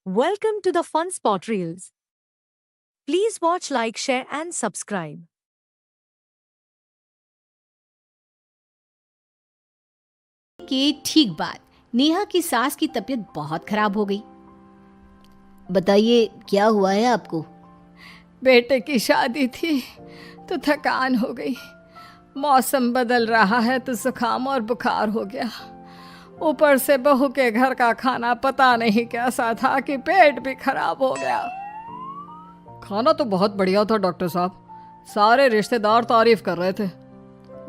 Welcome to the Fun Spot Reels. Please watch, like, share, and subscribe. कि ठीक बात, नेहा की सास की तबीयत बहुत खराब हो गई। बताइए क्या हुआ है आपको? बेटे की शादी थी तो थकान हो गई। मौसम बदल रहा है तो जुकाम और बुखार हो गया। ऊपर से बहू के घर का खाना पता नहीं कैसा था कि पेट भी खराब हो गया। खाना तो बहुत बढ़िया था डॉक्टर साहब, सारे रिश्तेदार तारीफ कर रहे थे।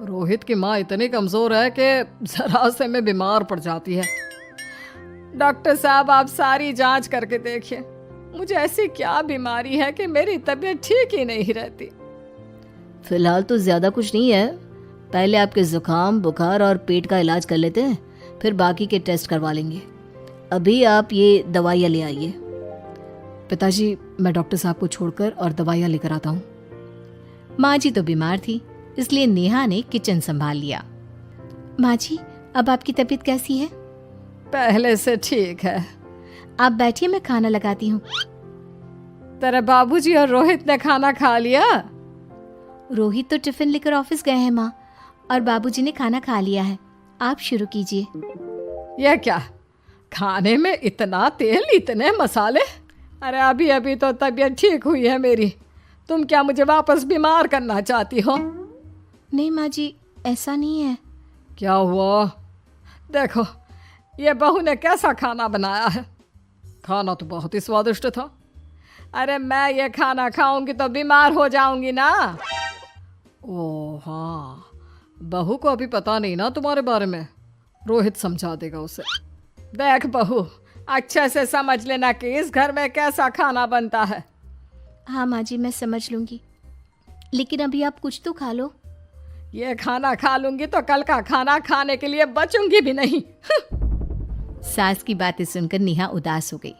रोहित की माँ इतनी कमज़ोर है कि ज़रा से में बीमार पड़ जाती है। डॉक्टर साहब आप सारी जांच करके देखिए, मुझे ऐसी क्या बीमारी है कि मेरी तबीयत ठीक ही नहीं रहती। फिलहाल तो ज़्यादा कुछ नहीं है, पहले आपके जुकाम बुखार और पेट का इलाज कर लेते हैं, फिर बाकी के टेस्ट करवा लेंगे। अभी आप ये दवाइयाँ ले आइए। पिताजी, मैं डॉक्टर साहब को छोड़कर और दवाइयाँ लेकर आता हूँ। माँ जी तो बीमार थी, इसलिए नेहा ने किचन संभाल लिया। माँ जी, अब आपकी तबीयत कैसी है? पहले से ठीक है। आप बैठिए, मैं खाना लगाती हूँ। तेरे बाबूजी और रोहित ने खाना खा लिया? रोहित तो टिफिन लेकर ऑफिस गए हैं माँ, और बाबूजी ने खाना खा लिया है। आप शुरू कीजिए। यह क्या, खाने में इतना तेल इतने मसाले? अरे अभी अभी तो तबीयत ठीक हुई है मेरी, तुम क्या मुझे वापस बीमार करना चाहती हो? नहीं माँ जी, ऐसा नहीं है। क्या हुआ? देखो ये बहू ने कैसा खाना बनाया है। खाना तो बहुत ही स्वादिष्ट था। अरे मैं ये खाना खाऊंगी तो बीमार हो जाऊंगी ना। ओह हाँ, बहू को अभी पता नहीं ना तुम्हारे बारे में, रोहित समझा देगा उसे। देख बहू, अच्छे से समझ लेना कि इस घर में कैसा खाना बनता है। हाँ माँ जी, मैं समझ लूँगी, लेकिन अभी आप कुछ तो खा लो। ये खाना खा लूंगी तो कल का खाना खाने के लिए बचूंगी भी नहीं। सास की बातें सुनकर नेहा उदास हो गई।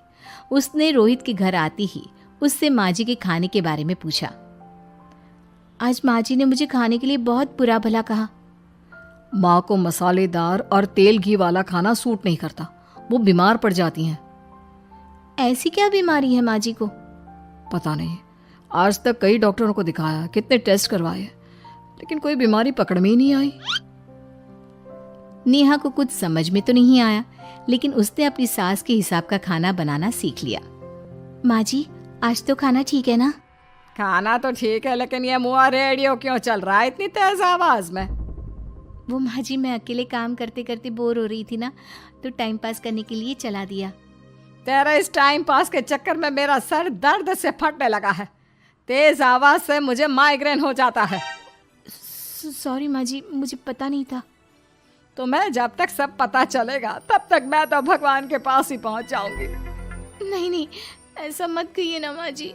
उसने रोहित के घर आती ही उससे माँ जी के खाने के बारे में पूछा। आज माँ जी ने मुझे खाने के लिए बहुत बुरा भला कहा। माँ को मसालेदार और तेल घी वाला खाना सूट नहीं करता, वो बीमार पड़ जाती हैं। ऐसी क्या बीमारी है माँ जी को? पता नहीं, आज तक कई डॉक्टरों को दिखाया, कितने टेस्ट करवाए, लेकिन कोई बीमारी पकड़ में ही नहीं आई। नेहा को कुछ समझ में तो नहीं आया, लेकिन उसने अपनी सास के हिसाब का खाना बनाना सीख लिया। माँ जी, आज तो खाना ठीक है ना? खाना तो ठीक है, लेकिन ये मुआ रेडियो क्यों चल रहा है इतनी तेज आवाज में? वो माँ जी, मैं अकेले काम करते करते बोर हो रही थी ना, तो टाइम पास करने के लिए चला दिया। तेरा इस टाइम पास के चक्कर में मेरा सर दर्द से फटने लगा है। तेज आवाज से मुझे माइग्रेन हो जाता है। सॉरी माँ जी, मुझे पता नहीं था। तुम्हें जब तक सब पता चलेगा तब तक मैं तो भगवान के पास ही पहुंच जाऊंगी। नहीं नहीं, ऐसा मत कहिए ना माँ जी।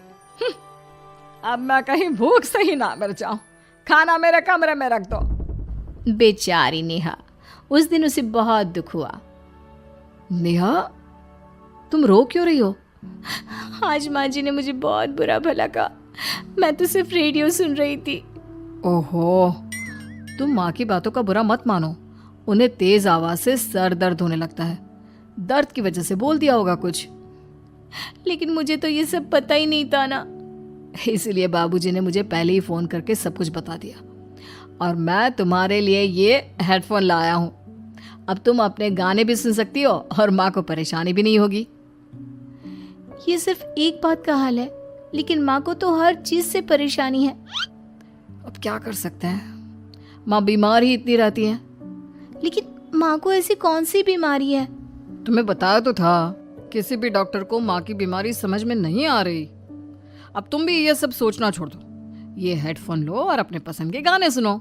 अब मैं कहीं भूख से ही ना मर जाऊं। खाना मेरे कमरे में रख दो। बेचारी नेहा, उस दिन उसे बहुत दुख हुआ। नेहा, तुम रो क्यों रही हो? आज माँ जी ने मुझे बहुत बुरा भला कहा, मैं तो सिर्फ रेडियो सुन रही थी। ओहो, तुम माँ की बातों का बुरा मत मानो, उन्हें तेज आवाज से सर दर्द होने लगता है, दर्द की वजह से बोल दिया होगा कुछ। लेकिन मुझे तो ये सब पता ही नहीं था ना। इसीलिए बाबूजी ने मुझे पहले ही फोन करके सब कुछ बता दिया, और मैं तुम्हारे लिए ये हेडफोन लाया हूँ। अब तुम अपने गाने भी सुन सकती हो और माँ को परेशानी भी नहीं होगी। ये सिर्फ एक बात का हाल है, लेकिन माँ को तो हर चीज से परेशानी है। अब क्या कर सकते हैं, माँ बीमार ही इतनी रहती है। लेकिन माँ को ऐसी कौन सी बीमारी है? तुम्हें बताया तो था, किसी भी डॉक्टर को माँ की बीमारी समझ में नहीं आ रही। अब तुम भी ये सब सोचना छोड़ दो, ये हेडफोन लो और अपने पसंद के गाने सुनो।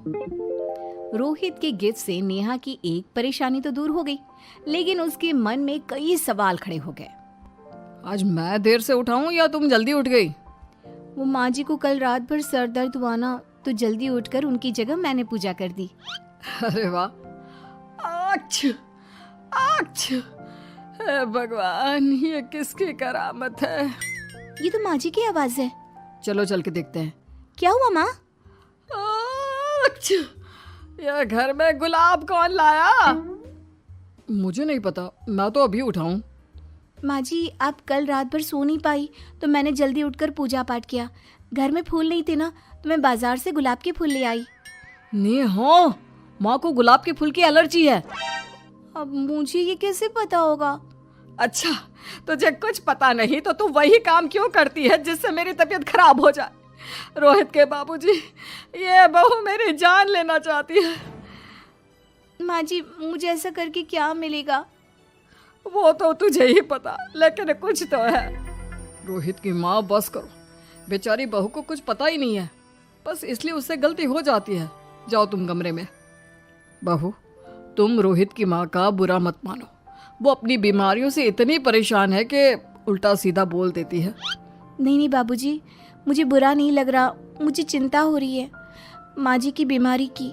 रोहित के गिफ्ट से नेहा की एक परेशानी तो दूर हो गई, लेकिन उसके मन में कई सवाल खड़े हो गए। आज मैं देर से उठाऊं या तुम जल्दी उठ गई? वो माँ जी को कल रात भर सर दर्द हुआ ना, तो जल्दी उठकर उनकी जगह मैंने पूजा कर दी। अरे वाह, अच्छा अच्छा, हे भगवान, ये किसकी करामत है? ये तो माँ जी की आवाज है। चलो चल के देखते हैं। क्या हुआ माँ? अच्छा, ये घर में गुलाब कौन लाया? मुझे नहीं पता, मैं तो अभी उठाऊं। माँ जी, आप कल रात भर सो नहीं पाई तो मैंने जल्दी उठकर पूजा पाठ किया। घर में फूल नहीं थे ना, तो मैं बाजार से गुलाब के फूल ले आई। नेहा, माँ को गुलाब के फूल की एलर्जी है। अब मुझे ये कैसे पता होगा? अच्छा, तुझे कुछ पता नहीं तो तू वही काम क्यों करती है जिससे मेरी तबीयत खराब हो जाए? रोहित के बाबूजी, ये बहू मेरी जान लेना चाहती है। माँ जी, मुझे ऐसा करके क्या मिलेगा? वो तो तुझे ही पता, लेकिन कुछ तो है। रोहित की माँ, बस करो। बेचारी बहू को कुछ पता ही नहीं है, बस इसलिए उससे गलती हो जाती है। जाओ तुम कमरे में। बहू, तुम रोहित की माँ का बुरा मत मानो। वो अपनी बीमारियों से इतनी परेशान है कि उल्टा सीधा बोल देती है। नहीं नहीं बाबूजी, मुझे बुरा नहीं लग रहा, मुझे चिंता हो रही है माँ जी की बीमारी की।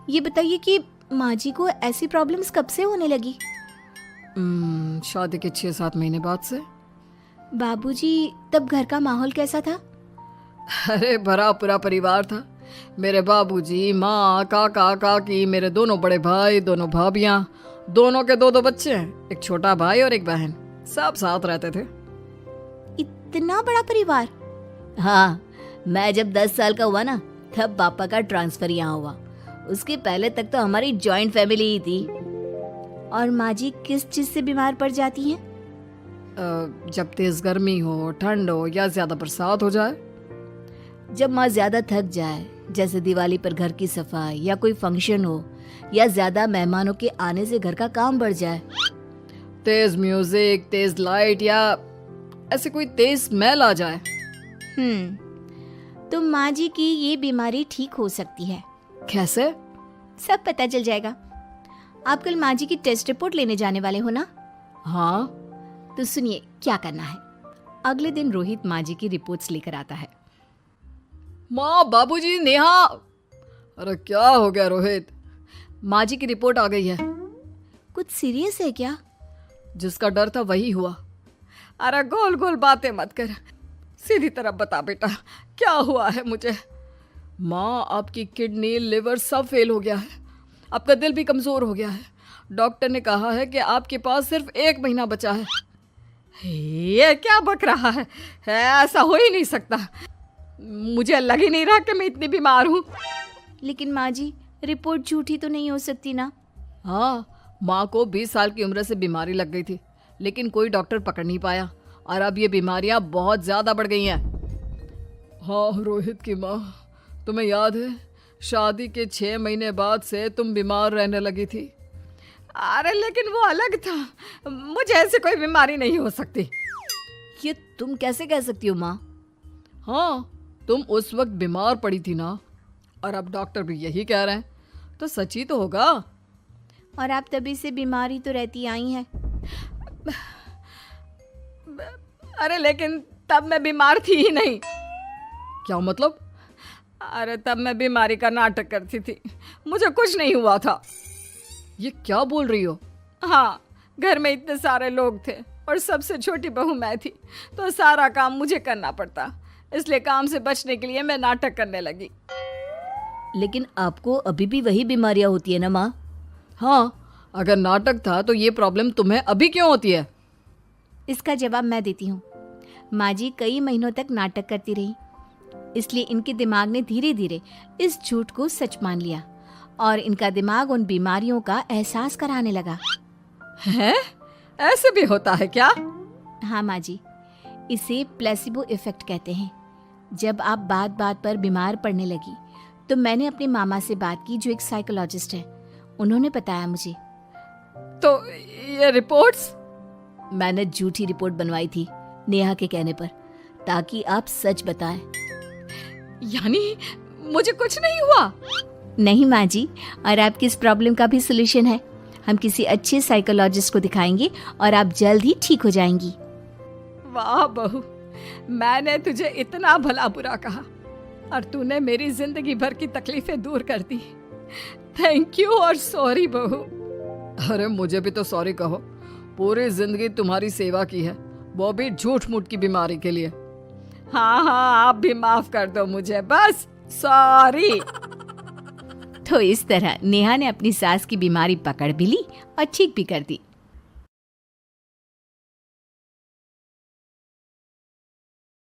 ये बताइए कि माँ जी को ऐसी प्रॉब्लम्स कब से होने लगी? शादी के 6-7 महीने बाद से। बाबूजी, तब घर का माहौल कैसा था? अरे भरा पूरा परिवार था। मेरे बाबूजी, माँ, काका, काकी, मेरे दोनों बड़े भाई, दोनों भाभियाँ, दोनों के 2-2 बच्चे हैं, एक छोटा भाई और एक बहन। सब साथ रहते थे। इतना बड़ा परिवार? हाँ, मैं जब 10 साल का हुआ ना, तब पापा का ट्रांसफर यहाँ हुआ। उसके पहले तक तो हमारी जॉइंट फैमिली ही थी। और माँ जी किस चीज से बीमार पड़ जाती हैं? जब तेज गर्मी हो, ठंड हो या ज्यादा बरसात हो जाए। जब माँ ज्यादा थक जाए, जैसे दिवाली पर घर की सफाई या कोई फंक्शन हो, या ज्यादा मेहमानों के आने से घर का काम बढ़ जाए। तेज म्यूजिक, तेज लाइट या ऐसे कोई तेज स्मेल आ जाए। तो माँ जी की ये बीमारी ठीक हो सकती है। कैसे? सब पता चल जाएगा। आप कल माँ जी की टेस्ट रिपोर्ट लेने जाने वाले हो ना? हाँ। तो सुनिए क्या करना है। अगले दिन रोहित माँ जी की रिपोर्ट्स लेकर आता है। माँ, बाबूजी, नेहा। अरे क्या हो गया रोहित? माँ जी की रिपोर्ट आ गई है। कुछ सीरियस है क्या? जिसका डर था वही हुआ। अरे गोल गोल बातें मत कर, सीधी तरफ बता बेटा, क्या हुआ है मुझे? माँ, आपकी किडनी, लिवर सब फेल हो गया है। आपका दिल भी कमजोर हो गया है। डॉक्टर ने कहा है कि आपके पास सिर्फ 1 महीना बचा है। ये क्या बक रहा है? ऐसा हो ही नहीं सकता। मुझे लग ही नहीं रहा कि मैं इतनी बीमार हूँ। लेकिन माँ जी, रिपोर्ट झूठी तो नहीं हो सकती ना? हाँ, माँ को 20 साल की उम्र से बीमारी लग गई थी, लेकिन कोई डॉक्टर पकड़ नहीं पाया और अब ये बीमारियां बहुत ज्यादा बढ़ गई हैं। हाँ रोहित की माँ, तुम्हें याद है शादी के 6 महीने बाद से तुम बीमार रहने लगी थी। अरे लेकिन वो अलग था, मुझे ऐसी कोई बीमारी नहीं हो सकती। ये तुम कैसे कह सकती हो माँ? हाँ, तुम उस वक्त बीमार पड़ी थी ना, और अब डॉक्टर भी यही कह रहे हैं, तो सच ही तो होगा। और आप तभी से बीमार ही तो रहती आई हैं। अरे लेकिन तब मैं बीमार थी ही नहीं। क्या मतलब? अरे तब मैं बीमारी का नाटक करती थी, मुझे कुछ नहीं हुआ था। ये क्या बोल रही हो? हाँ, घर में इतने सारे लोग थे और सबसे छोटी बहू मैं थी, तो सारा काम मुझे करना पड़ता, इसलिए काम से बचने के लिए मैं नाटक करने लगी। लेकिन आपको अभी भी वही बीमारियां होती है ना माँ? हाँ, अगर नाटक था तो ये प्रॉब्लम तुम्हें अभी क्यों होती है? इसका जवाब मैं देती हूँ। माँ जी कई महीनों तक नाटक करती रही, इसलिए इनके दिमाग ने धीरे धीरे इस झूठ को सच मान लिया और इनका दिमाग उन बीमारियों का एहसास कराने लगा। हैं? ऐसे भी होता है क्या? हाँ माँ जी, इसे प्लेसिबो इफेक्ट कहते हैं। जब आप बात बात पर बीमार पड़ने लगी तो मैंने अपने मामा से बात की, जो एक साइकोलॉजिस्ट है। उन्होंने बताया मुझे। तो ये रिपोर्ट्स? मैंने झूठी रिपोर्ट बनवाई थी नेहा के कहने पर, ताकि आप सच बताएं। यानी मुझे कुछ नहीं हुआ? नहीं माँ जी, और आपकी इस प्रॉब्लम का भी सलूशन है। हम किसी अच्छे साइकोलॉजिस्ट को दिखाएंगे और आप जल्द ही ठीक हो जाएंगी। वाह बहू, मैंने तुझे इतना भला बुरा कहा और तूने मेरी जिंदगी भर की तकलीफें दूर कर दी। थैंक यू और सॉरी बहू। अरे मुझे भी तो सॉरी कहो, पूरी जिंदगी तुम्हारी सेवा की है, वो भी झूठ मूठ की बीमारी के लिए। हाँ हाँ, आप भी माफ कर दो मुझे, बस सॉरी। तो इस तरह नेहा ने अपनी सास की बीमारी पकड़ भी ली और ठीक भी कर दी।